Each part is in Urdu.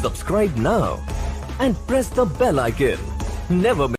Subscribe now and press the bell icon. Never miss.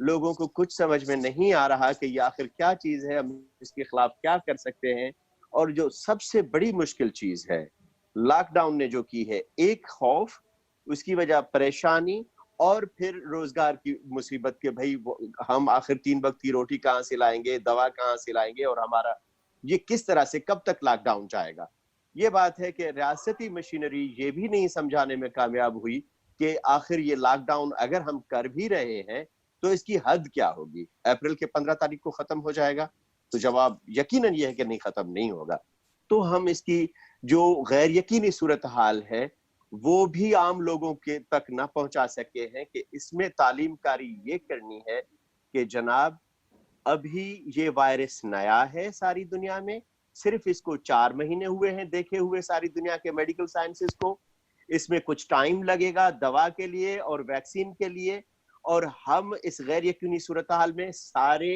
لوگوں کو کچھ سمجھ میں نہیں آ رہا کہ یہ آخر کیا چیز ہے, ہم اس کے خلاف کیا کر سکتے ہیں. اور جو سب سے بڑی مشکل چیز ہے لاک ڈاؤن نے جو کی ہے, ایک خوف, اس کی وجہ پریشانی, اور پھر روزگار کی مصیبت کہ بھائی ہم آخر 3 وقت کی روٹی کہاں سے لائیں گے, دوا کہاں سے لائیں گے, اور ہمارا یہ کس طرح سے کب تک لاک ڈاؤن جائے گا. یہ بات ہے کہ ریاستی مشینری یہ بھی نہیں سمجھانے میں کامیاب ہوئی کہ آخر یہ لاک ڈاؤن اگر ہم کر بھی رہے ہیں تو اس کی حد کیا ہوگی. اپریل کے 15 تاریخ کو ختم ہو جائے گا, تو جواب یقیناً یہ ہے کہ نہیں, ختم نہیں ہوگا. تو ہم اس کی جو غیر یقینی صورتحال ہے وہ بھی عام لوگوں کے تک نہ پہنچا سکے ہیں کہ اس میں تعلیم کاری یہ کرنی ہے کہ جناب ابھی یہ وائرس نیا ہے ساری دنیا میں, صرف اس کو 4 مہینے ہوئے ہیں دیکھے ہوئے ساری دنیا کے میڈیکل سائنسز کو, اس میں کچھ ٹائم لگے گا دوا کے لیے اور ویکسین کے لیے, اور ہم اس غیر یقینی صورتحال میں سارے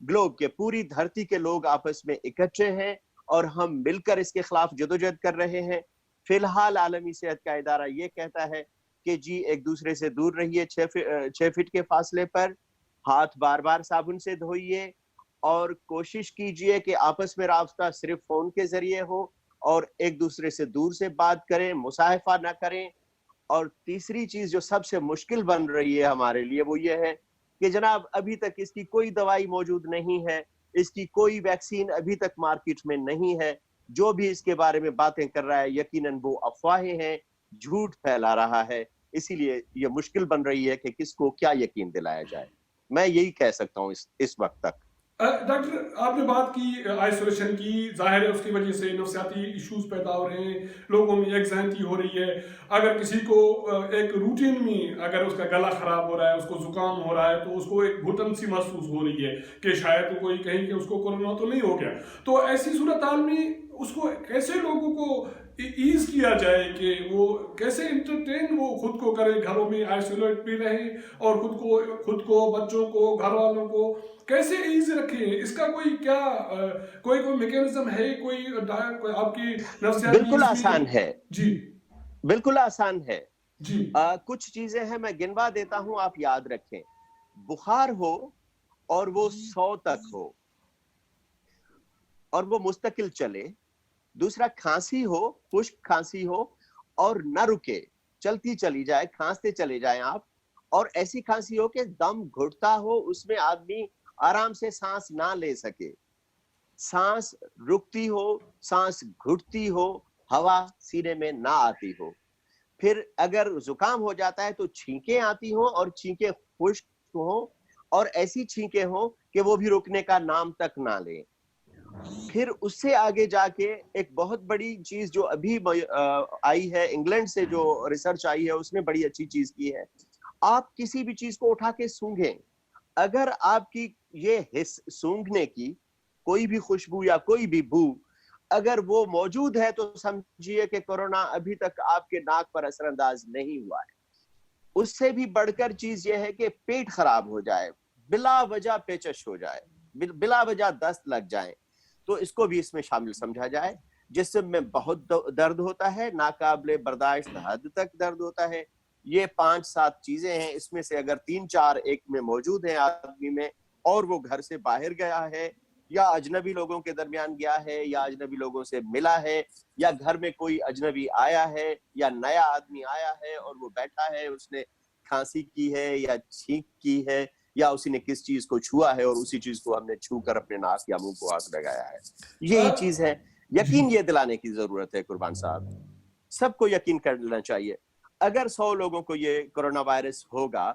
گلوب کے, پوری دھرتی کے لوگ آپس میں اکٹھے ہیں اور ہم مل کر اس کے خلاف جدوجہد کر رہے ہیں. فی الحال عالمی صحت کا ادارہ یہ کہتا ہے کہ جی ایک دوسرے سے دور رہیے 6 فٹ کے فاصلے پر, ہاتھ بار بار صابن سے دھوئیے, اور کوشش کیجئے کہ آپس میں رابطہ صرف فون کے ذریعے ہو, اور ایک دوسرے سے دور سے بات کریں, مصافحہ نہ کریں. اور تیسری چیز جو سب سے مشکل بن رہی ہے ہمارے لیے وہ یہ ہے کہ جناب ابھی تک اس کی کوئی دوائی موجود نہیں ہے, اس کی کوئی ویکسین ابھی تک مارکیٹ میں نہیں ہے. جو بھی اس کے بارے میں باتیں کر رہا ہے یقیناً وہ افواہیں ہیں, جھوٹ پھیلا رہا ہے. اسی لیے یہ مشکل بن رہی ہے کہ کس کو کیا یقین دلایا جائے. میں یہی کہہ سکتا ہوں اس وقت تک. ڈاکٹر آپ نے بات کی آئسولیشن کی, ظاہر ہے اس کی وجہ سے نفسیاتی ایشوز پیدا ہو رہے ہیں, لوگوں میں ایک ذہنی ہو رہی ہے. اگر کسی کو ایک روٹین میں اگر اس کا گلا خراب ہو رہا ہے, اس کو زکام ہو رہا ہے, تو اس کو ایک گھٹن سی محسوس ہو رہی ہے کہ شاید کوئی کہیں کہ اس کو کورونا تو نہیں ہو گیا. تو ایسی صورتحال میں اس کو کیسے لوگوں کو ایز کیا جائے کہ وہ کیسے انٹرٹین وہ خود کو کرے, گھروں میں آئسولیٹ بھی رہیں, اور خود کو بچوں کو گھر والوں کو کیسے ایز رکھیں. اس کا کوئی کیا کوئی میکینزم ہے, کوئی آپ کی نفسیاتی بالکل آسان ہے جی بالکل آسان ہے. جی کچھ چیزیں ہیں میں گنوا دیتا ہوں, آپ یاد رکھیں. بخار ہو اور وہ 100 تک ہو اور وہ مستقل چلے. دوسرا کھانسی ہو, خشک کھانسی ہو اور نہ رکے, چلتی چلی جائے, کھانستے چلے جائیں آپ, اور ایسی کھانسی ہو کہ دم گھٹتا ہو, اس میں آدمی آرام سے سانس نہ لے سکے, سانس رکتی ہو, سانس گھٹتی ہو, ہوا سینے میں نہ آتی ہو. پھر اگر زکام ہو جاتا ہے تو چھینکیں آتی ہوں اور چھینکیں خشک ہوں, اور ایسی چھینکیں ہوں کہ وہ بھی رکنے کا نام تک نہ لیں. پھر اس سے آگے جا کے ایک بہت بڑی چیز جو ابھی آئی ہے انگلینڈ سے, جو ریسرچ آئی ہے, اس نے بڑی اچھی چیز کی ہے. آپ کسی بھی چیز کو اٹھا کے سونگھیں, اگر آپ کی یہ حس سونگھنے کی کوئی بھی خوشبو یا کوئی بھی بو اگر وہ موجود ہے تو سمجھیے کہ کورونا ابھی تک آپ کے ناک پر اثر انداز نہیں ہوا ہے. اس سے بھی بڑھ کر چیز یہ ہے کہ پیٹ خراب ہو جائے, بلا وجہ پیچش ہو جائے, بلا وجہ دست لگ جائے, تو اس کو بھی اس میں شامل سمجھا جائے. جسم میں بہت درد ہوتا ہے, ناقابل برداشت حد تک درد ہوتا ہے. یہ 5-7 چیزیں ہیں, اس میں سے اگر 3-4 ایک میں موجود ہیں آدمی میں, اور وہ گھر سے باہر گیا ہے یا اجنبی لوگوں کے درمیان گیا ہے یا اجنبی لوگوں سے ملا ہے, یا گھر میں کوئی اجنبی آیا ہے یا نیا آدمی آیا ہے اور وہ بیٹھا ہے, اس نے کھانسی کی ہے یا چھینک کی ہے, یا اسی نے کس چیز کو چھوا ہے اور اسی چیز کو ہم نے چھو کر اپنے ناک یا منہ کو ہاتھ لگایا ہے. یہی چیز ہے. یقین یہ دلانے کی ضرورت ہے قربان صاحب, سب کو یقین کر لینا چاہیے. اگر 100 لوگوں کو یہ کرونا وائرس ہوگا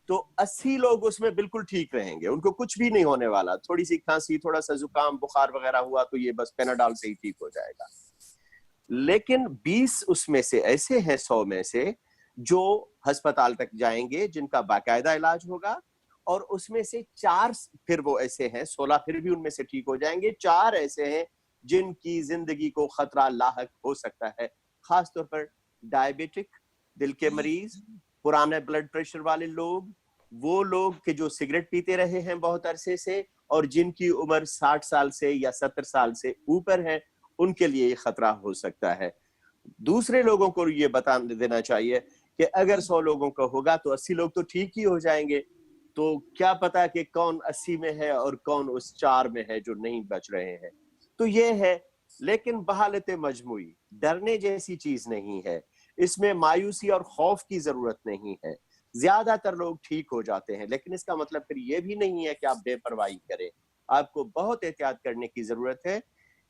تو 80 لوگ اس میں بالکل ٹھیک رہیں گے, ان کو کچھ بھی نہیں ہونے والا. تھوڑی سی کھانسی, تھوڑا سا زکام, بخار وغیرہ ہوا تو یہ بس پیناڈال سے ہی ٹھیک ہو جائے گا. لیکن 20 اس میں سے ایسے ہیں 100 میں سے جو ہسپتال تک جائیں گے, جن کا باقاعدہ علاج ہوگا, اور اس میں سے 4 پھر وہ ایسے ہیں, 16 پھر بھی ان میں سے ٹھیک ہو جائیں گے. 4 ایسے ہیں جن کی زندگی کو خطرہ لاحق ہو سکتا ہے, خاص طور پر ڈائبیٹک, دل کے مریض, پرانے بلڈ پریشر والے لوگ, وہ لوگ کہ جو سگریٹ پیتے رہے ہیں بہت عرصے سے, اور جن کی عمر 60 سال سے یا 70 سال سے اوپر ہے, ان کے لیے یہ خطرہ ہو سکتا ہے. دوسرے لوگوں کو یہ بتا دینا چاہیے کہ اگر 100 لوگوں کو ہوگا تو 80 لوگ تو ٹھیک ہی ہو جائیں گے. تو کیا پتا کہ کون 80 میں ہے اور کون اس 4 میں ہے جو نہیں بچ رہے ہیں. تو یہ ہے. لیکن بحالت مجموعی ڈرنے جیسی چیز نہیں ہے، اس میں مایوسی اور خوف کی ضرورت نہیں ہے. زیادہ تر لوگ ٹھیک ہو جاتے ہیں، لیکن اس کا مطلب پھر یہ بھی نہیں ہے کہ آپ بے پرواہی کریں. آپ کو بہت احتیاط کرنے کی ضرورت ہے.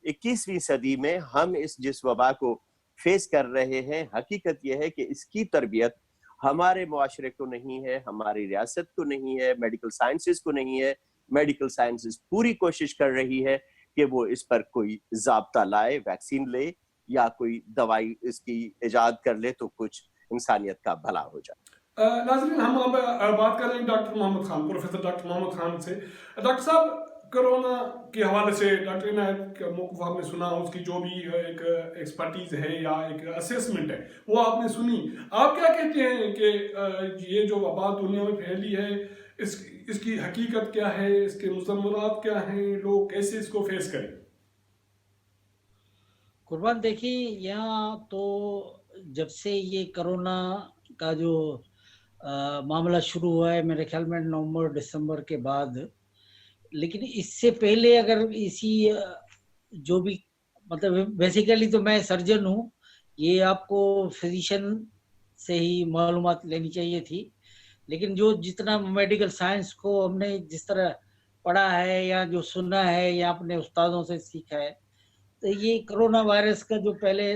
21ویں صدی میں ہم جس وبا کو فیس کر رہے ہیں، حقیقت یہ ہے کہ اس کی تربیت ہمارے معاشرے کو نہیں ہے، ہماری ریاست کو نہیں ہے، میڈیکل سائنسز کو نہیں ہے. میڈیکل سائنسز پوری کوشش کر رہی ہے کہ وہ اس پر کوئی ضابطہ لائے، ویکسین لے یا کوئی دوائی اس کی ایجاد کر لے تو کچھ انسانیت کا بھلا ہو جائے. ناظرین، ہم اب بات کر رہے ہیں doctor Muhammad Khan, professor doctor Muhammad Khan سے. ڈاکٹر صاحب، کرونا کے حوالے سے ڈاکٹر عنایت کا موقف آپ نے سنا، اس کی جو بھی ایک ایکسپرٹیز ہے یا ایک اسیسمنٹ ہے وہ آپ نے سنی. آپ کیا کہتے ہیں کہ یہ جو وبا دنیا میں پھیلی ہے، اس کی حقیقت کیا ہے، اس کے مضمرات کیا ہیں، لوگ کیسے اس کو فیس کریں؟ قربان، دیکھیے یہاں تو جب سے یہ کرونا کا جو معاملہ شروع ہوا ہے، میرے خیال میں نومبر دسمبر کے بعد، لیکن اس سے پہلے اگر اسی جو بھی مطلب بیسیکلی تو میں سرجن ہوں، یہ آپ کو فزیشین سے ہی معلومات لینی چاہیے تھی، لیکن جو جتنا میڈیکل سائنس کو ہم نے جس طرح پڑھا ہے یا جو سنا ہے یا اپنے استادوں سے سیکھا ہے، تو یہ کرونا وائرس کا جو پہلے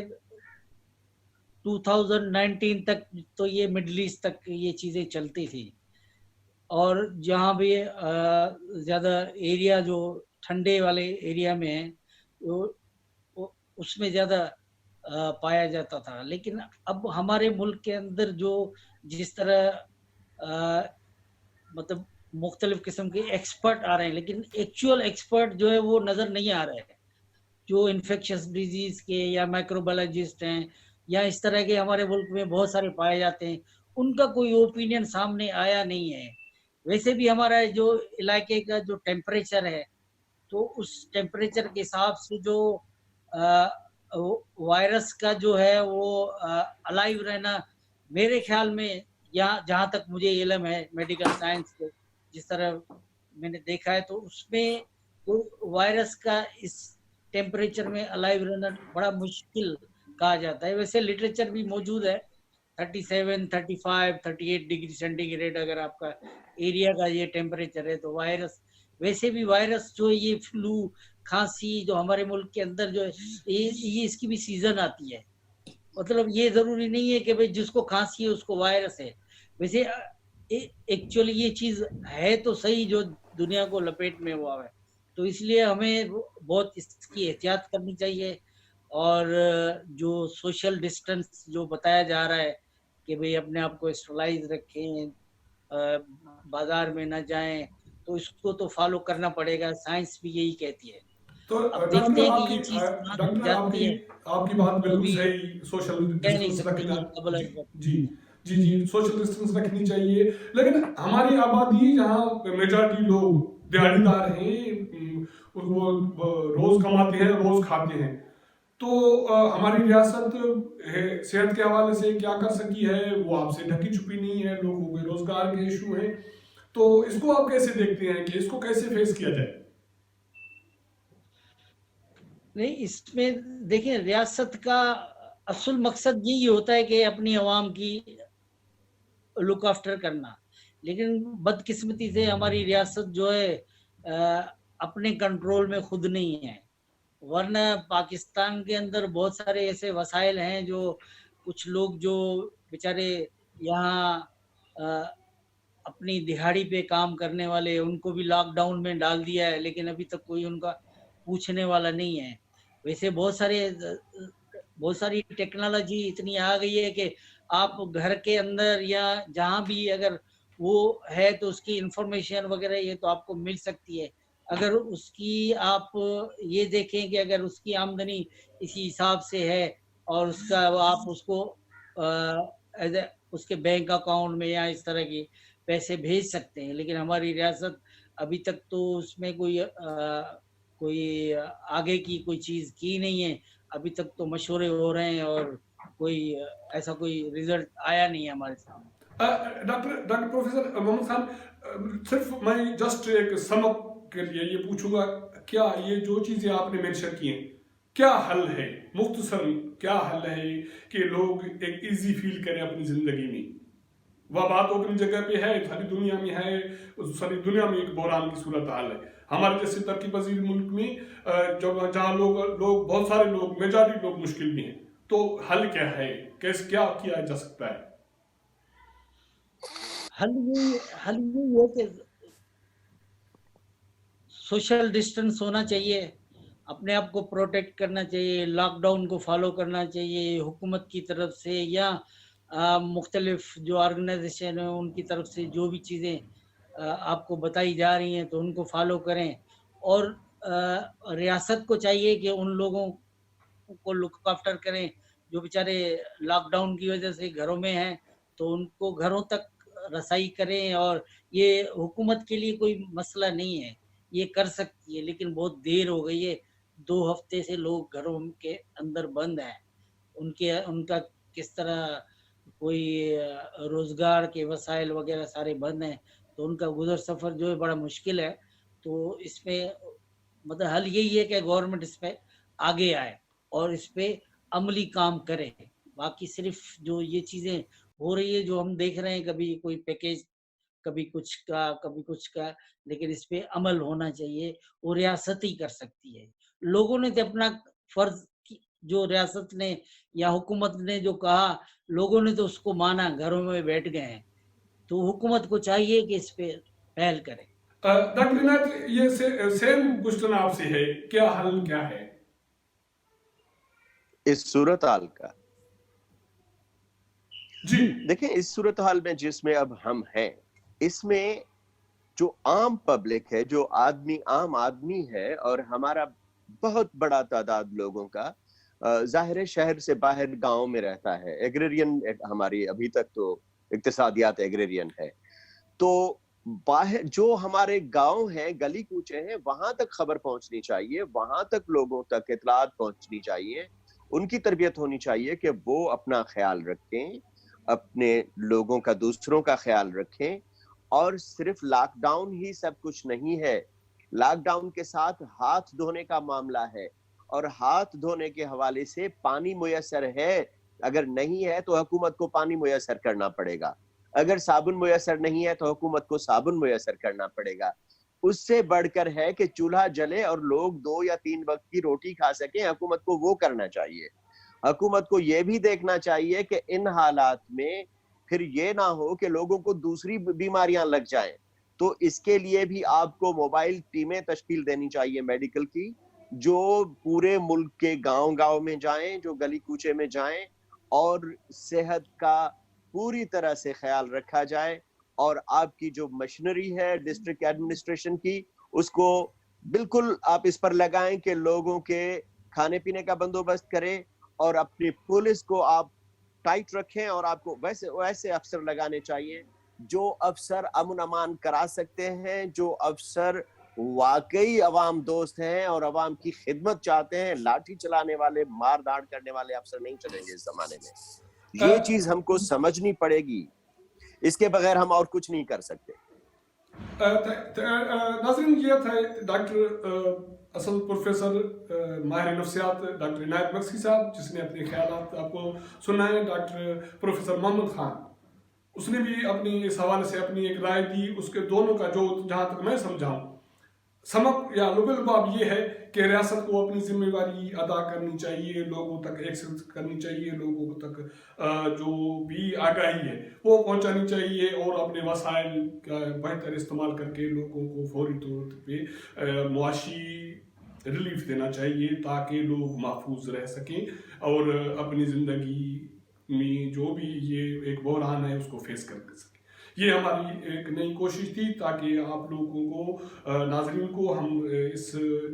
2019 تک تو یہ مڈل ایسٹ تک یہ چیزیں چلتی تھی، اور جہاں بھی زیادہ ایریا جو ٹھنڈے والے ایریا میں ہے اس میں زیادہ پایا جاتا تھا. لیکن اب ہمارے ملک کے اندر جو جس طرح مطلب مختلف قسم کے ایکسپرٹ آ رہے ہیں، لیکن ایکچوئل ایکسپرٹ جو ہے وہ نظر نہیں آ رہے ہیں. جو انفیکشس ڈیزیز کے یا مائکروبایولوجسٹ ہیں یا اس طرح کے ہمارے ملک میں بہت سارے پائے جاتے ہیں، ان کا کوئی اوپینین سامنے آیا نہیں ہے. ویسے بھی ہمارا جو علاقے کا جو ٹیمپریچر ہے، تو اس ٹیمپریچر کے حساب سے جو وائرس کا جو ہے وہ الائیو رہنا، میرے خیال میں جہاں تک مجھے علم ہے میڈیکل سائنس کے، جس طرح میں نے دیکھا ہے، تو اس میں وائرس کا اس ٹیمپریچر میں الائیو رہنا بڑا مشکل کہا جاتا ہے. ویسے لٹریچر بھی موجود ہے، 37 35 38 ڈگری سینٹی گریڈ اگر آپ کا ایریا کا یہ ٹیمپریچر ہے تو وائرس، ویسے بھی وائرس جو یہ فلو کھانسی جو ہمارے ملک کے اندر جو ہے یہ اس کی بھی سیزن آتی ہے. مطلب یہ ضروری نہیں ہے کہ بھئی جس کو کھانسی ہے اس کو وائرس ہے. ویسے ایکچولی یہ چیز ہے تو صحیح جو دنیا کو لپیٹ میں ہوا ہے، تو اس لیے ہمیں بہت اس کی احتیاط کرنی چاہیے. اور جو سوشل ڈسٹنس جو بتایا جا رہا ہے کہ بھئی اپنے آپ کو اسٹرلائز رکھیں، بازار میں نہ جائیں، تو اس کو تو فالو کرنا پڑے گا. سائنس بھی یہی کہتی ہے. تو اب دیکھتے ہیں کہ یہ چیز ڈاکٹر جاتی ہے، آپ کی بات وہ بالکل بھی صحیح. سوشل کہہ نہیں ڈسٹینس سکتے رکھنا، کہ ڈبل جی سوشل ڈسٹینس رکھنی چاہیے. لیکن ہماری آبادی جہاں میجارٹی لوگ دیہڑی دار ہیں، وہ روز کماتے ہیں روز کھاتے ہیں، تو ہماری ریاست صحت کے حوالے سے کیا کر سکی ہے وہ آپ سے ڈھکی چھپی نہیں ہے. لوگوں کو بے روزگار کے ایشو ہیں، تو اس کو آپ کیسے دیکھتے ہیں کہ اس کو کیسے فیس کیا جائے؟ نہیں، اس میں دیکھیں ریاست کا اصل مقصد یہی ہوتا ہے کہ اپنی عوام کی لک آفٹر کرنا، لیکن بدقسمتی سے ہماری ریاست جو ہے اپنے کنٹرول میں خود نہیں ہے. ورنہ پاکستان کے اندر بہت سارے ایسے وسائل ہیں جو کچھ لوگ جو بیچارے یہاں اپنی دہاڑی پہ کام کرنے والے، ان کو بھی لاک ڈاؤن میں ڈال دیا ہے، لیکن ابھی تک کوئی ان کا پوچھنے والا نہیں ہے. ویسے بہت ساری ٹیکنالوجی اتنی آ گئی ہے کہ آپ گھر کے اندر یا جہاں بھی اگر وہ ہے تو اس کی انفارمیشن وغیرہ یہ تو آپ کو مل سکتی ہے. اگر اس کی آپ یہ دیکھیں کہ اگر اس کی آمدنی اسی حساب سے ہے اور اس کا آپ اس کو اس کے بینک اکاؤنٹ میں یا اس طرح کی پیسے بھیج سکتے ہیں. لیکن ہماری ریاست ابھی تک تو اس میں کوئی آگے کی کوئی چیز کی نہیں ہے. ابھی تک تو مشورے ہو رہے ہیں اور کوئی ایسا کوئی ریزلٹ آیا نہیں ہے ہمارے سامنے. ڈاکٹر پروفیسر محمد خان، صرف میں جسٹ ایک سم اپ کے لیے یہ پوچھوں گا، کیا یہ جو چیزیں آپ نے مینشن کی ہیں کیا حل ہے، مختصر کیا حل ہے کہ لوگ ایک ایزی فیل کریں اپنی زندگی میں؟ وہ بات اپنی جگہ پہ ہے، ساری دنیا میں ہے، ساری دنیا میں ایک بحران کی صورت حال ہے. ہمارے جیسے ترقی پذیر ملک میں جہاں لوگ بہت سارے لوگ میجارٹی لوگ مشکل میں ہیں، تو حل کیا ہے، کیسے کیا کیا جا سکتا ہے؟ حل یہ ہے کہ سوشل ڈسٹنس ہونا چاہیے، اپنے آپ کو پروٹیکٹ کرنا چاہیے، لاک ڈاؤن کو فالو کرنا چاہیے حکومت کی طرف سے یا مختلف جو آرگنائزیشن ہیں ان کی طرف سے جو بھی چیزیں آپ کو بتائی جا رہی ہیں تو ان کو فالو کریں. اور ریاست کو چاہیے کہ ان لوگوں کو لک آفٹر کریں جو بیچارے لاک ڈاؤن کی وجہ سے گھروں میں ہیں، تو ان کو گھروں تک رسائی کریں. اور یہ حکومت کے لیے کوئی مسئلہ نہیں ہے، یہ کر سکتی ہے، لیکن بہت دیر ہو گئی ہے. 2 ہفتے سے لوگ گھروں کے اندر بند ہیں، ان کا کس طرح کوئی روزگار کے وسائل وغیرہ سارے بند ہیں، تو ان کا گزر سفر جو ہے بڑا مشکل ہے. تو اس میں مطلب حل یہی ہے کہ گورنمنٹ اس پہ آگے آئے اور اس پہ عملی کام کرے. باقی صرف جو یہ چیزیں ہو رہی ہے جو ہم دیکھ رہے ہیں، کبھی کوئی پیکیج، کبھی کچھ کا، لیکن اس پہ عمل ہونا چاہیے. وہ ریاست ہی کر سکتی ہے. لوگوں نے تو اپنا فرض جو ریاست نے یا حکومت نے جو کہا، لوگوں نے تو اس کو مانا، گھروں میں بیٹھ گئے ہیں. تو حکومت کو چاہیے کہ اس پہ پہل کرے. ڈاکٹر عنایت، یہ سیم کوشچن آپ سے ہے، کیا حل کیا ہے اس صورتحال کا؟ جی دیکھیں، اس صورتحال میں جس میں اب ہم ہیں، اس میں جو عام پبلک ہے، جو عام آدمی ہے، اور ہمارا بہت بڑا تعداد لوگوں کا ظاہر شہر سے باہر گاؤں میں رہتا ہے. ایگریرین ہماری ابھی تک تو اقتصادیات ایگریرین ہے. تو باہر جو ہمارے گاؤں ہیں، گلی کوچے ہیں، وہاں تک خبر پہنچنی چاہیے، وہاں تک لوگوں تک اطلاعات پہنچنی چاہیے. ان کی تربیت ہونی چاہیے کہ وہ اپنا خیال رکھیں، اپنے لوگوں کا، دوسروں کا خیال رکھیں. اور صرف لاک ڈاؤن ہی سب کچھ نہیں ہے. لاک ڈاؤن کے ساتھ ہاتھ دھونے کا معاملہ ہے، اور ہاتھ دھونے کے حوالے سے پانی میسر ہے. اگر نہیں ہے تو حکومت کو پانی میسر کرنا پڑے گا. اگر صابن میسر نہیں ہے تو حکومت کو صابن میسر کرنا پڑے گا. اس سے بڑھ کر ہے کہ چولہا جلے اور لوگ 2 یا 3 وقت کی روٹی کھا سکیں، حکومت کو وہ کرنا چاہیے. حکومت کو یہ بھی دیکھنا چاہیے کہ ان حالات میں پھر یہ نہ ہو کہ لوگوں کو دوسری بیماریاں لگ جائیں. تو اس کے لیے بھی آپ کو موبائل ٹیمیں تشکیل دینی چاہیے میڈیکل کی، جو پورے ملک کے گاؤں میں جائیں، جو گلی کوچے میں جائیں، اور صحت کا پوری طرح سے خیال رکھا جائے. اور آپ کی جو مشینری ہے ڈسٹرکٹ ایڈمنسٹریشن کی، اس کو بالکل آپ اس پر لگائیں کہ لوگوں کے کھانے پینے کا بندوبست کریں، اور اپنی پولیس کو آپ ٹائٹ رکھیں. اور آپ کو ویسے افسر لگانے چاہیے جو افسر امن امان کرا سکتے ہیں، جو افسر واقعی عوام دوست ہیں اور عوام کی خدمت چاہتے ہیں. لاٹھی چلانے والے، مار داڑ کرنے والے افسر نہیں چلیں گے اس زمانے میں. یہ چیز ہم کو سمجھنی پڑے گی، اس کے بغیر ہم اور کچھ نہیں کر سکتے. ناظرین، یہ تھے ڈاکٹر اصل پروفیسر ماہر نفسیات ڈاکٹر عنایت مکسی صاحب، جس نے اپنے خیالات آپ کو سنائے. ڈاکٹر پروفیسر محمد خان، اس نے بھی اپنی اس حوالے سے اپنی ایک رائے دی. اس کے دونوں کا جو جہاں تک میں سمجھاؤں سمک یا لبل باب یہ ہے کہ ریاست کو اپنی ذمہ داری ادا کرنی چاہیے، لوگوں تک ایکسس کرنی چاہیے، لوگوں تک جو بھی آگاہی ہے وہ پہنچانی چاہیے، اور اپنے وسائل کا بہتر استعمال کر کے لوگوں کو فوری طور پہ معاشی ریلیف دینا چاہیے تاکہ لوگ محفوظ رہ سکیں اور اپنی زندگی میں جو بھی یہ ایک بحران ہے اس کو فیس کر سکیں. یہ ہماری ایک نئی کوشش تھی تاکہ آپ لوگوں کو، ناظرین کو، ہم اس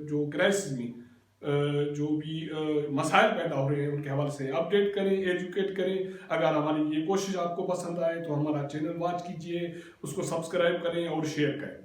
جو کرائسس میں جو بھی مسائل پیدا ہو رہے ہیں ان کے حوالے سے اپڈیٹ کریں، ایجوکیٹ کریں. اگر ہماری یہ کوشش آپ کو پسند آئے تو ہمارا چینل واچ کیجئے، اس کو سبسکرائب کریں اور شیئر کریں.